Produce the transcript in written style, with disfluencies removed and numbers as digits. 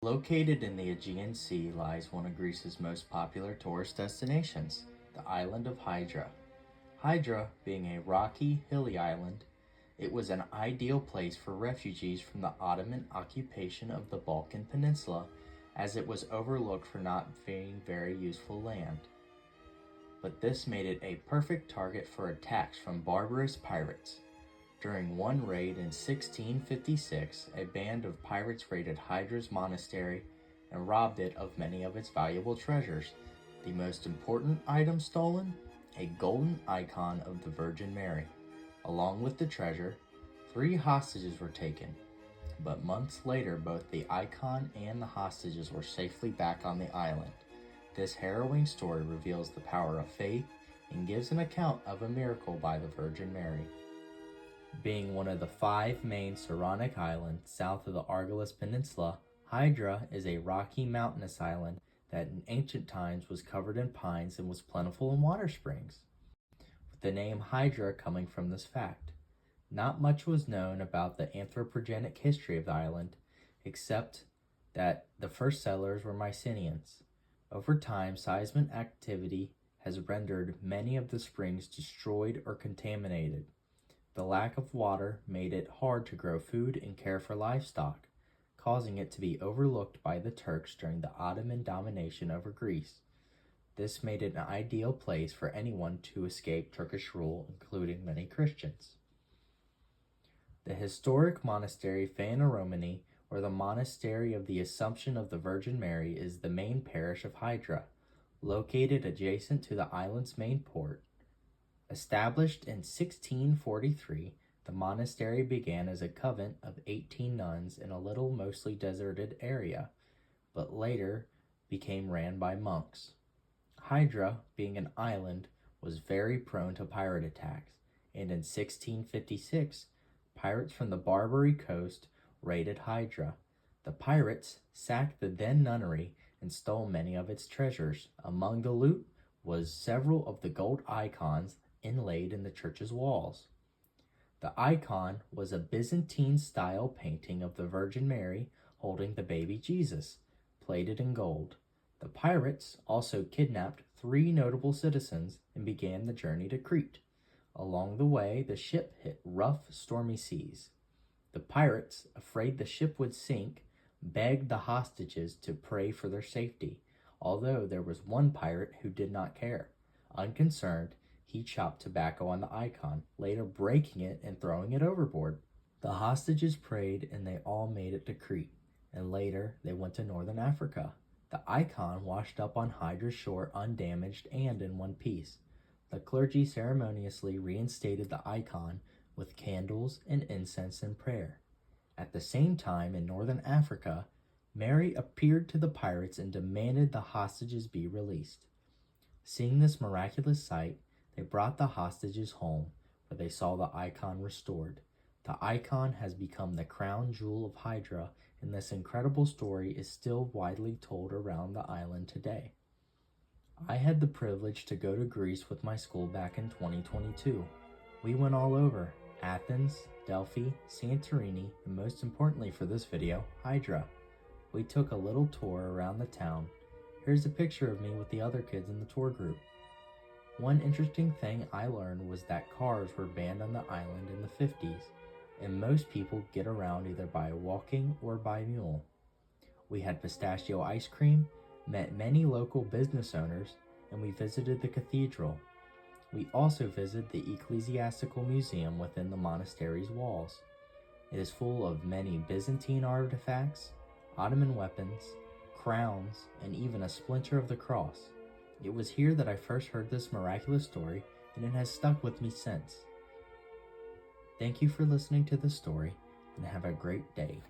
Located in the Aegean Sea lies one of Greece's most popular tourist destinations, the island of Hydra. Hydra, being a rocky, hilly island, it was an ideal place for refugees from the Ottoman occupation of the Balkan Peninsula, as it was overlooked for not being very useful land. But this made it a perfect target for attacks from barbarous pirates. During one raid in 1656, a band of pirates raided Hydra's monastery and robbed it of many of its valuable treasures. The most important item stolen? A golden icon of the Virgin Mary. Along with the treasure, 3 hostages were taken. But months later, both the icon and the hostages were safely back on the island. This harrowing story reveals the power of faith and gives an account of a miracle by the Virgin Mary. Being one of the 5 main Saronic islands south of the Argolis Peninsula, Hydra is a rocky mountainous island that in ancient times was covered in pines and was plentiful in water springs, with the name Hydra coming from this fact. Not much was known about the anthropogenic history of the island, except that the first settlers were Mycenaeans. Over time, seismic activity has rendered many of the springs destroyed or contaminated. The lack of water made it hard to grow food and care for livestock, causing it to be overlooked by the Turks during the Ottoman domination over Greece. This made it an ideal place for anyone to escape Turkish rule, including many Christians. The historic monastery Phaneromene, or the Monastery of the Assumption of the Virgin Mary, is the main parish of Hydra, located adjacent to the island's main port. Established in 1643, the monastery began as a convent of 18 nuns in a little mostly deserted area, but later became ran by monks. Hydra, being an island, was very prone to pirate attacks, and in 1656, pirates from the Barbary coast raided Hydra. The pirates sacked the then nunnery and stole many of its treasures. Among the loot was several of the gold icons inlaid in the church's walls. The icon was a Byzantine-style painting of the Virgin Mary holding the baby Jesus, plated in gold. The pirates also kidnapped 3 notable citizens and began the journey to Crete. Along the way, the ship hit rough, stormy seas. The pirates, afraid the ship would sink, begged the hostages to pray for their safety, although there was one pirate who did not care. Unconcerned, he chopped tobacco on the icon, later breaking it and throwing it overboard. The hostages prayed and they all made it to Crete, and later they went to northern Africa. The icon washed up on Hydra's shore undamaged and in one piece. The clergy ceremoniously reinstated the icon with candles and incense and prayer. At the same time, in northern Africa, Mary appeared to the pirates and demanded the hostages be released. Seeing this miraculous sight, they brought the hostages home, where they saw the icon restored. The icon has become the crown jewel of Hydra, and this incredible story is still widely told around the island today. I had the privilege to go to Greece with my school back in 2022. We went all over: Athens, Delphi, Santorini, and most importantly for this video, Hydra. We took a little tour around the town. Here's a picture of me with the other kids in the tour group. One interesting thing I learned was that cars were banned on the island in the 50s, and most people get around either by walking or by mule. We had pistachio ice cream, met many local business owners, and we visited the cathedral. We also visited the ecclesiastical museum within the monastery's walls. It is full of many Byzantine artifacts, Ottoman weapons, crowns, and even a splinter of the cross. It was here that I first heard this miraculous story, and it has stuck with me since. Thank you for listening to this story, and have a great day.